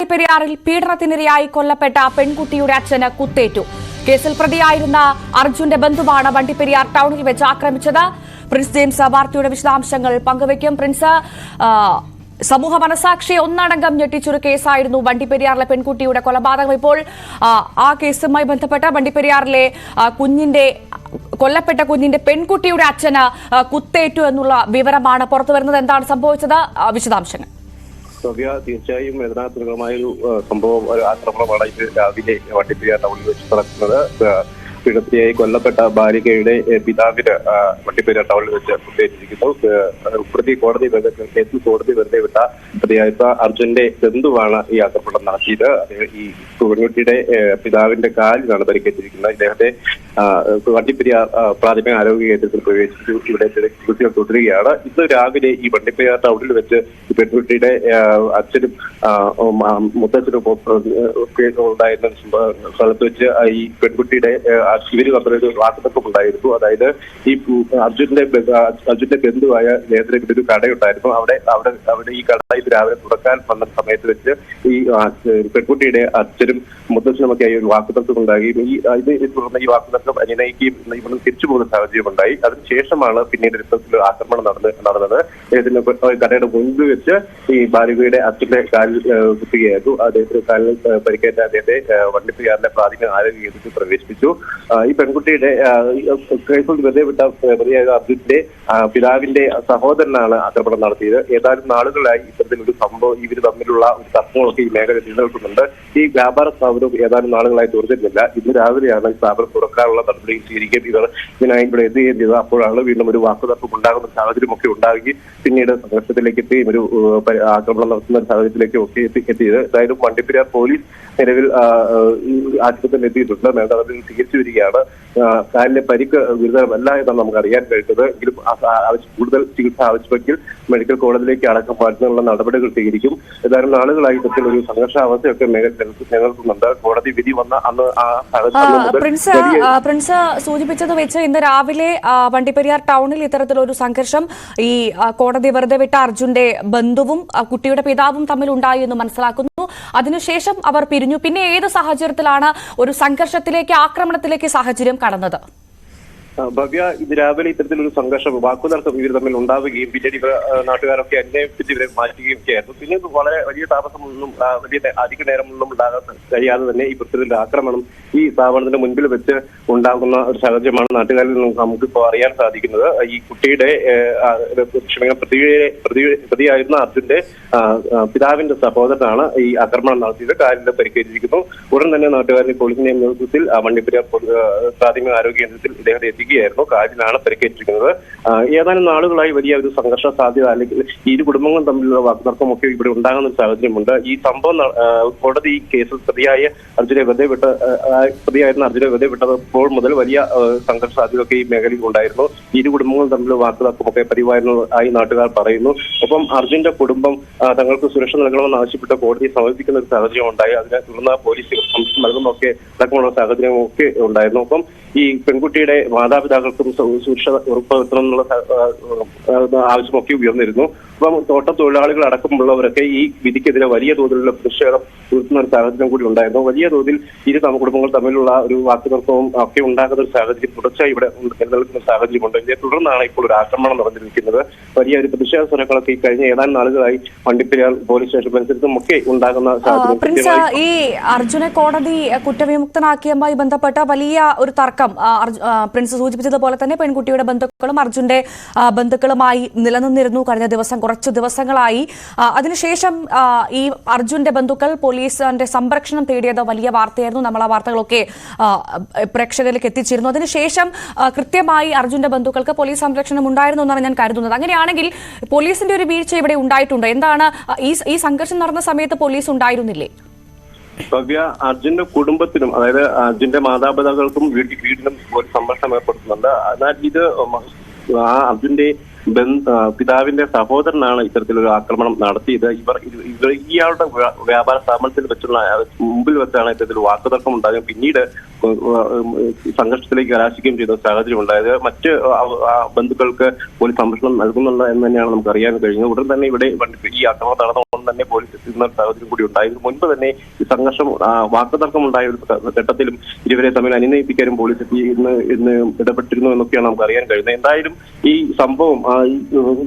വണ്ടിപ്പെരിയാറിൽ പീഡനത്തിനിരയായി കൊല്ലപ്പെട്ട പെൺകുട്ടിയുടെ അച്ഛന് കുത്തേറ്റു. കേസിൽ പ്രതിയായിരുന്ന അർജുന്റെ ബന്ധുവാണ് വണ്ടിപ്പെരിയാർ ടൗണിൽ വെച്ച് ആക്രമിച്ചത്. പ്രിൻസ് ജെയിംസ് വാർത്തയുടെ വിശദാംശങ്ങൾ പങ്കുവയ്ക്കും. പ്രിൻസ്, സമൂഹ മനസാക്ഷിയെ ഒന്നടങ്കം ഞെട്ടിച്ചൊരു കേസായിരുന്നു വണ്ടിപ്പെരിയാറിലെ പെൺകുട്ടിയുടെ കൊലപാതകം. ഇപ്പോൾ ആ കേസുമായി ബന്ധപ്പെട്ട വണ്ടിപ്പെരിയാറിലെ കൊല്ലപ്പെട്ട കുഞ്ഞിന്റെ പെൺകുട്ടിയുടെ അച്ഛന് കുത്തേറ്റു എന്നുള്ള വിവരമാണ് പുറത്തുവരുന്നത്. എന്താണ് സംഭവിച്ചത്? വിശദാംശങ്ങൾ. തീർച്ചയായും വേദനാജനകമായൊരു സംഭവം, ഒരു ആക്രമണമാണ് ഇത് രാവിലെ വണ്ടിപ്പെരിയാർ ടൗണിൽ വെച്ച് നടക്കുന്നത്. പീഡനത്തിനായി കൊല്ലപ്പെട്ട ബാലികയുടെ പിതാവിന് വണ്ടിപ്പെരിയാർ ടൗണിൽ വെച്ച് കുത്തേറ്റിരിക്കുന്നു. കേസിൽ കോടതി വെറുതെ വിട്ട പ്രതിയായ അർജുന്റെ ബന്ധുവാണ് ഈ ആക്രമണം നടത്തിയത്. ഈ പെൺകുട്ടിയുടെ പിതാവിന്റെ കാലിലാണ് പരിക്കേറ്റിരിക്കുന്നത്. ഇദ്ദേഹത്തെ വണ്ടിപ്പെരിയാർ പ്രാഥമിക ആരോഗ്യ കേന്ദ്രത്തിൽ പ്രവേശിച്ചു. ഇവിടെ ചികിത്സകൾ തുടരുകയാണ്. ഇന്ന് രാവിലെ ഈ വണ്ടിപ്പെരിയാർ ടൗണിൽ വെച്ച് ഈ പെൺകുട്ടിയുടെ അച്ഛനും മുത്തച്ഛനും ഉണ്ടായിരുന്ന സ്ഥലത്ത് വെച്ച് ഈ പെൺകുട്ടിയുടെ ഇവര് തമ്മിലൊരു വാക്കുതർക്കം ഉണ്ടായിരുന്നു. അതായത് ഈ അർജുന്റെ ബന്ധുവായ നേതൃത്വത്തിൽ ഒരു കടയുണ്ടായിരുന്നു. അവിടെ ഈ കട ഇത് രാവിലെ തുറക്കാൻ വന്ന സമയത്ത് വെച്ച് ഈ പെൺകുട്ടിയുടെ അച്ഛനും മുത്തച്ഛനുമൊക്കെ ആയി ഒരു വാക്കുതർക്കം ഉണ്ടാകുകയും തുടർന്ന് ഈ വാക്കുതർക്കം അനുനയിക്കുകയും ഇവിടെ തിരിച്ചു പോകുന്ന സാഹചര്യം ഉണ്ടായി. അതിനുശേഷമാണ് പിന്നീട് ഇത്തരത്തിൽ ആക്രമണം നടന്നത്. ഇതിന് കടയുടെ മുൻപ് വെച്ച് ഈ ബാലികയുടെ അച്ഛന്റെ കാലിൽ കുത്തുകയായിരുന്നു. അദ്ദേഹത്തിന് കാലിൽ പരിക്കേറ്റ അദ്ദേഹത്തെ വണ്ടിപ്പെരിയാറിന്റെ പ്രാഥമിക ആരോഗ്യ കേന്ദ്രത്തിൽ പ്രവേശിപ്പിച്ചു. ഈ പെൺകുട്ടിയുടെ കേസിൽ വെറുതെ വിട്ട പ്രതിയായ അർജുന്റെ പിതാവിന്റെ സഹോദരനാണ് ആക്രമണം നടത്തിയത്. ഏതാനും നാളുകളായി ഇത്തരത്തിലൊരു സംഭവം ഇവർ തമ്മിലുള്ള ഒരു തർക്കങ്ങളൊക്കെ ഈ മേഖല നിലനിൽക്കുന്നുണ്ട്. ഈ വ്യാപാര സ്ഥാപനം ഏതാനും നാളുകളായി തുറന്നിരുന്നില്ല. ഇന്ന് രാവിലെയാണ് സ്ഥാപനം തുറക്കാനുള്ള നടപടികൾ സ്വീകരിക്കുകയും ഇതിനായി ഇവിടെ എത്തുകയും ചെയ്തത്. അപ്പോഴാണ് വീണ്ടും ഒരു വാക്കുതർക്കം ഉണ്ടാകുന്ന സാഹചര്യമൊക്കെ ഉണ്ടാവുകയും പിന്നീട് സംഘർഷത്തിലേക്ക് എത്തുകയും ഒരു ആക്രമണം നടത്തുന്ന സാഹചര്യത്തിലേക്ക് ഒക്കെ എത്തിയത്. എന്തായാലും വണ്ടിപ്പെരിയാർ പോലീസ് നിലവിൽ ആശുപത്രിയിൽ എത്തിയിട്ടുണ്ട്. മേധാവിൽ ചികിത്സ വരികയാണ്. കാലിലെ പരിക്ക് ഗുരുതരമല്ല എന്നാണ് നമുക്ക് അറിയാൻ കഴിയുന്നത്. എങ്കിലും കൂടുതൽ ചികിത്സ ആവശ്യമെങ്കിൽ മെഡിക്കൽ കോളേജിലേക്ക് അടക്കം മാറ്റുന്നതിനുള്ള നടപടികൾ സ്വീകരിക്കും. ഏതാനും നാളുകളായി ഇത്തരത്തിലൊരു സംഘർഷാവസ്ഥയൊക്കെ നിലനിൽക്കുന്നുണ്ട്. കോടതി വിധി വന്ന അന്ന് പ്രിൻസ് സൂചിപ്പിച്ചത് വെച്ച് ഇന്ന് രാവിലെ വണ്ടിപ്പെരിയാർ ടൗണിൽ ഇത്തരത്തിലൊരു സംഘർഷം ഈ കോടതി വെറുതെ വിട്ട അർജുന്റെ ബന്ധുവും കുട്ടിയുടെ പിതാവും തമ്മിൽ ഉണ്ടായി എന്ന് മനസ്സിലാക്കുന്നു. അതിനുശേഷം അവർ പിരിഞ്ഞു. പിന്നെ ഏത് സാഹചര്യത്തിലാണ് ഒരു സംഘർഷത്തിലേക്ക്, ആക്രമണത്തിലേക്ക് സാഹചര്യം കടന്നത്? ഭവ്യ, ഇത് രാവിലെ ഇത്തരത്തിലൊരു സംഘർഷം, വാക്കുതർക്കം ഇവർ തമ്മിൽ ഉണ്ടാവുകയും പിന്നീട് നാട്ടുകാരൊക്കെ അന്വേഷിച്ച് ഇവരെ മാറ്റുകയും ഒക്കെയായിരുന്നു. പിന്നീട് വളരെ വലിയ താമസമൊന്നും അധിക നേരമൊന്നും ഉണ്ടാകാൻ കഴിയാതെ തന്നെ ഈ പ്രത്യേക ആക്രമണം ഈ സ്ഥാപനത്തിന്റെ മുൻപിൽ വെച്ച് ഉണ്ടാകുന്ന ഒരു സാഹചര്യമാണ് നാട്ടുകാരിൽ നിന്നും നമുക്കിപ്പോൾ അറിയാൻ സാധിക്കുന്നത്. ഈ കുട്ടിയുടെ പ്രതിയായിരുന്ന അർജുന്റെ പിതാവിന്റെ സഹോദരനാണ് ഈ ആക്രമണം നടത്തിയത്. കാലിൽ പരിക്കേറ്റിരിക്കുന്നു. ഉടൻ തന്നെ നാട്ടുകാരുടെ പോലീസിന്റെ നേതൃത്വത്തിൽ വണ്ടിപ്പെരിയാർ പ്രാഥമിക ആരോഗ്യ കേന്ദ്രത്തിൽ ഇദ്ദേഹത്തെ എത്തിക്കുകയായിരുന്നു. കാലിലാണ് പരിക്കേറ്റിരിക്കുന്നത്. ഏതാനും നാളുകളായി വലിയ ഒരു സംഘർഷ സാധ്യത അല്ലെങ്കിൽ ഇരു കുടുംബങ്ങളും തമ്മിലുള്ള വാക്കുതർക്കമൊക്കെ ഇവിടെ ഉണ്ടാകുന്ന ഒരു സാഹചര്യമുണ്ട്. ഈ സംഭവം കോടതി കേസിൽ പ്രതിയായിരുന്ന അർജുനെ വെറുതെ വിട്ടപ്പോൾ മുതൽ വലിയ സംഘർഷ സാധ്യതയൊക്കെ ഈ മേഖലയിൽ ഉണ്ടായിരുന്നു. ഇരു കുടുംബങ്ങളും തമ്മിലുള്ള വാക്കുതർക്കമൊക്കെ പതിവായിരുന്നതായി നാട്ടുകാർ പറയുന്നു. ഒപ്പം അർജുന്റെ കുടുംബം തങ്ങൾക്ക് സുരക്ഷ നൽകണമെന്ന് ആവശ്യപ്പെട്ട് കോടതിയെ സമർപ്പിക്കുന്ന ഒരു സാഹചര്യം ഉണ്ടായി. അതിനെ തുടർന്ന് പോലീസ് സംരക്ഷണം നൽകുന്നതൊക്കെ അടക്കമുള്ള സാഹചര്യമൊക്കെ ഉണ്ടായിരുന്നു. ഒപ്പം ഈ പെൺകുട്ടിയുടെ മാതാപിതാക്കൾക്കും സുരക്ഷ ഉറപ്പുവരുത്തണമെന്നുള്ള ആവശ്യമൊക്കെ ഉയർന്നിരുന്നു. അപ്പം തോട്ടത്തൊഴിലാളികൾ അടക്കമുള്ളവരൊക്കെ ഈ വിധിക്കെതിരെ വലിയ തോതിലുള്ള പ്രതിഷേധം ഉയർത്തുന്ന ഒരു സാഹചര്യം കൂടി ഉണ്ടായിരുന്നു. വലിയ തോതിൽ ഇരു കുടുംബങ്ങൾ തമ്മിലുള്ള ഒരു വാക്കുതർക്കവും ഒക്കെ ഉണ്ടാകുന്ന ഒരു സാഹചര്യം തുടർച്ചയായി ഇവിടെ നിലനിൽക്കുന്ന സാഹചര്യമുണ്ട്. ഇതിനെ തുടർന്നാണ് ഇപ്പോൾ ഒരു ആക്രമണം നടന്നിരിക്കുന്നത്. വലിയ ഒരു പ്രതിഷേധ സ്വരങ്ങളൊക്കെ ഈ കഴിഞ്ഞ ഏതാനും നാളുകളായി വണ്ടിപ്പെരിയാർ പോലീസ് സ്റ്റേഷൻ പരിസരത്തും ഒക്കെ ഉണ്ടാകുന്ന സാഹചര്യം. ഈ അർജുനെ കോടതി കുറ്റവിമുക്തനാക്കിയതുമായി ബന്ധപ്പെട്ട വലിയ ഒരു തർക്കം പ്രിൻസ് സൂചിപ്പിച്ചതുപോലെ തന്നെ പെൺകുട്ടിയുടെ ബന്ധുക്കളും അർജുന്റെ ബന്ധുക്കളുമായി നിലനിന്നിരുന്നു കഴിഞ്ഞ കുറച്ചു ദിവസങ്ങളായി. അതിനുശേഷം ഈ അർജുന്റെ ബന്ധുക്കൾ പോലീസിന്റെ സംരക്ഷണം തേടിയത് വലിയ വാർത്തയായിരുന്നു. നമ്മൾ ആ വാർത്തകളൊക്കെ പ്രേക്ഷകരിലേക്ക് എത്തിച്ചിരുന്നു. അതിനുശേഷം കൃത്യമായി അർജുന്റെ ബന്ധുക്കൾക്ക് പോലീസ് സംരക്ഷണം ഉണ്ടായിരുന്നു എന്നാണ് ഞാൻ കരുതുന്നത്. അങ്ങനെയാണെങ്കിൽ പോലീസിന്റെ ഒരു വീഴ്ച ഇവിടെ ഉണ്ടായിട്ടുണ്ട്. എന്താണ് ഈ സംഘർഷം നടന്ന സമയത്ത് പോലീസ് ഉണ്ടായിരുന്നില്ലേ? ഭവ്യ, അർജുന്റെ കുടുംബത്തിനും അതായത് അർജുന്റെ മാതാപിതാക്കൾക്കും വീടിനും ഒരു സംരക്ഷണം ഏർപ്പെടുത്തുന്നുണ്ട്. എന്നാൽ ഇത് അർജുന്റെ പിതാവിന്റെ സഹോദരനാണ് ഇത്തരത്തിലൊരു ആക്രമണം നടത്തിയത്. ഇയാളുടെ വ്യാപാര സ്ഥാപനത്തിൽ വെച്ചുള്ള മുമ്പിൽ വെച്ചാണ് ഇത്തരത്തിൽ വാക്കുതർക്കം ഉണ്ടാകുകയും പിന്നീട് സംഘർഷത്തിലേക്ക് കലാശിക്കുകയും ചെയ്ത സാഹചര്യം ഉണ്ടായത്. മറ്റ് ബന്ധുക്കൾക്ക് പോലീസ് സംരക്ഷണം നൽകുന്നുണ്ട് എന്ന് തന്നെയാണ് നമുക്ക് അറിയാൻ കഴിഞ്ഞത്. ഉടൻ തന്നെ ഇവിടെ ഈ ആക്രമണം നടന്ന തന്നെ പോലീസ് എത്തുന്ന സാഹചര്യം കൂടി ഉണ്ടായി. ഇതിനു മുൻപ് തന്നെ ഈ സംഘർഷം വാക്കുതർക്കം ഉണ്ടായ ഒരു ഘട്ടത്തിലും ഇരുവരെ തമ്മിൽ അനുനയിപ്പിക്കാനും പോലീസ് എത്തി ഇന്ന് ഇടപെട്ടിരുന്നു എന്നൊക്കെയാണ് നമുക്ക് അറിയാൻ കഴിയുന്നത്. എന്തായാലും ഈ സംഭവം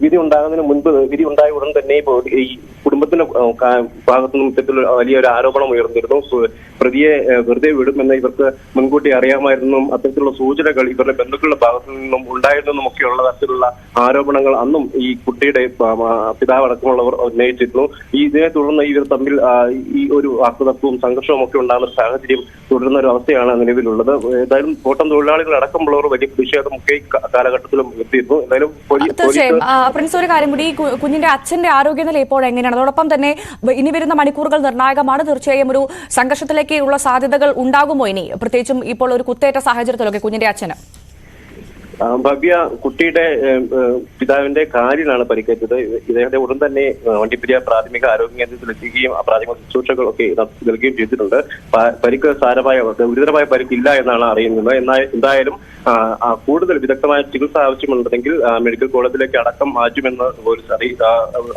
വിധി ഉണ്ടാകുന്നതിന് മുൻപ്, വിധി ഉണ്ടായ ഉടൻ തന്നെ ഈ കുടുംബത്തിന്റെ ഭാഗത്തു നിന്നും ഇത്തരത്തിലുള്ള വലിയൊരു ആരോപണം ഉയർന്നിരുന്നു. പ്രതിയെ വെറുതെ വിടുമെന്ന് ഇവർക്ക് മുൻകൂട്ടി അറിയാമായിരുന്നും അത്തരത്തിലുള്ള സൂചനകൾ ഇവരുടെ ബന്ധുക്കളുടെ ഭാഗത്തു നിന്നും ഉണ്ടായിരുന്നെന്നും ഒക്കെയുള്ള തരത്തിലുള്ള ആരോപണങ്ങൾ അന്നും ഈ കുട്ടിയുടെ പിതാവ് അടക്കമുള്ളവർ ഉന്നയിച്ചിരുന്നു. ഇതിനെ തുടർന്ന് ഇവർ തമ്മിൽ ഈ ഒരു വാക്കുതർക്കവും സംഘർഷവും ഒക്കെ ഉണ്ടാകുന്ന ഒരു സാഹചര്യം തുടരുന്ന ഒരു അവസ്ഥയാണ് നിലവിലുള്ളത്. ഏതായാലും തോട്ടം തൊഴിലാളികൾ അടക്കമുള്ളവർ വലിയ പ്രതിഷേധമൊക്കെ കാലഘട്ടത്തിലും എത്തിയിരുന്നു. എന്തായാലും തീർച്ചയായും പ്രിൻസ്, ഒരു കാര്യം കൂടി, കുഞ്ഞിന്റെ അച്ഛന്റെ ആരോഗ്യനില ഇപ്പോൾ എങ്ങനെയാണ്? അതോടൊപ്പം തന്നെ ഇനി വരുന്ന മണിക്കൂറുകൾ നിർണായകമാണ്. തീർച്ചയായും ഒരു സംഘർഷത്തിലേക്കുള്ള സാധ്യതകൾ ഉണ്ടാകുമോ ഇനി, പ്രത്യേകിച്ചും ഇപ്പോൾ ഒരു കുത്തേറ്റ സാഹചര്യത്തിലൊക്കെ കുഞ്ഞിന്റെ അച്ഛന്? ഭവ്യ, കുട്ടിയുടെ പിതാവിന്റെ കാലിനാണ് പരിക്കേറ്റത്. ഇദ്ദേഹത്തെ ഉടൻ തന്നെ വണ്ടിപ്പെരിയാർ പ്രാഥമിക ആരോഗ്യ കേന്ദ്രത്തിൽ എത്തിക്കുകയും പ്രാഥമിക ശുശ്രൂഷകളൊക്കെ നൽകുകയും ചെയ്തിട്ടുണ്ട്. പരിക്ക് സാരമായ ഗുരുതരമായ പരിക്കില്ല എന്നാണ് അറിയുന്നത്. എന്തായാലും കൂടുതൽ വിദഗ്ധമായ ചികിത്സ ആവശ്യമുണ്ടെങ്കിൽ മെഡിക്കൽ കോളേജിലേക്ക് അടക്കം മാറ്റുമെന്ന് പോലീസ്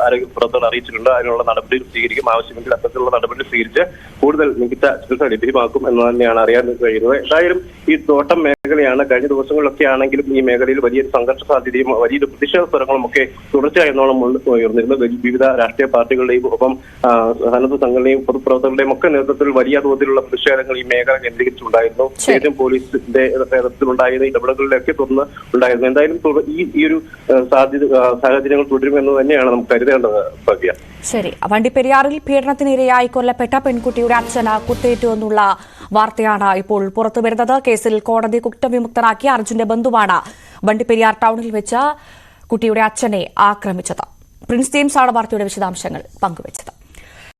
ആരോഗ്യ പ്രവർത്തകർ അറിയിച്ചിട്ടുണ്ട്. അതിനുള്ള നടപടികൾ സ്വീകരിക്കും. ആവശ്യമെങ്കിൽ അത്തരത്തിലുള്ള നടപടി സ്വീകരിച്ച് കൂടുതൽ മികച്ച ചികിത്സ ലഭ്യമാക്കും എന്ന് തന്നെയാണ് അറിയാൻ കഴിയുന്നത്. എന്തായാലും ഈ തോട്ടം മേഖലയാണ്. കഴിഞ്ഞ ദിവസങ്ങളിലൊക്കെ ആണെങ്കിലും ഈ മേഖലയിൽ വലിയൊരു സംഘർഷ സാധ്യതയും വലിയൊരു പ്രതിഷേധ സ്വരങ്ങളും ഒക്കെ തുടർച്ചയായി എന്നോളം ഉയർന്നിരുന്നു. വിവിധ രാഷ്ട്രീയ പാർട്ടികളുടെയും ഒപ്പം സന്നദ്ധ സംഘടനയും പൊതുപ്രവർത്തകരുടെയും ഒക്കെ നേതൃത്വത്തിൽ വലിയ തോതിലുള്ള പ്രതിഷേധങ്ങൾ ഈ മേഖല കേന്ദ്രീകരിച്ചുണ്ടായിരുന്നു. സ്റ്റേറ്റും പോലീസിന്റെ നേതൃത്വത്തിലുണ്ടായിരുന്ന ഇടപെടലുകളിലൊക്കെ തുടർന്ന് ഉണ്ടായിരുന്നു. എന്തായാലും ഈ ഒരു സാഹചര്യങ്ങൾ തുടരുമെന്ന് തന്നെയാണ് നമുക്ക് കരുതേണ്ടത്. ഭവ്യ, ശരി. വണ്ടിപ്പെരിയാറിൽ പീഡനത്തിനിരയായി കൊല്ലപ്പെട്ട പെൺകുട്ടിയുടെ അച്ഛന് കുത്തേറ്റു എന്നുള്ള വാർത്തയാണ് ഇപ്പോൾ പുറത്തുവരുന്നത്. കേസിൽ കോടതി കുറ്റവിമുക്തനാക്കിയ അർജുന്റെ ബന്ധുവാണ് വണ്ടിപ്പെരിയാർ ടൗണിൽ വെച്ച് കുട്ടിയുടെ അച്ഛനെ ആക്രമിച്ചത്. പ്രിൻസ് ജെയിംസ് ആണ് വാർത്തയുടെ വിശദാംശങ്ങൾ പങ്കുവച്ചത്.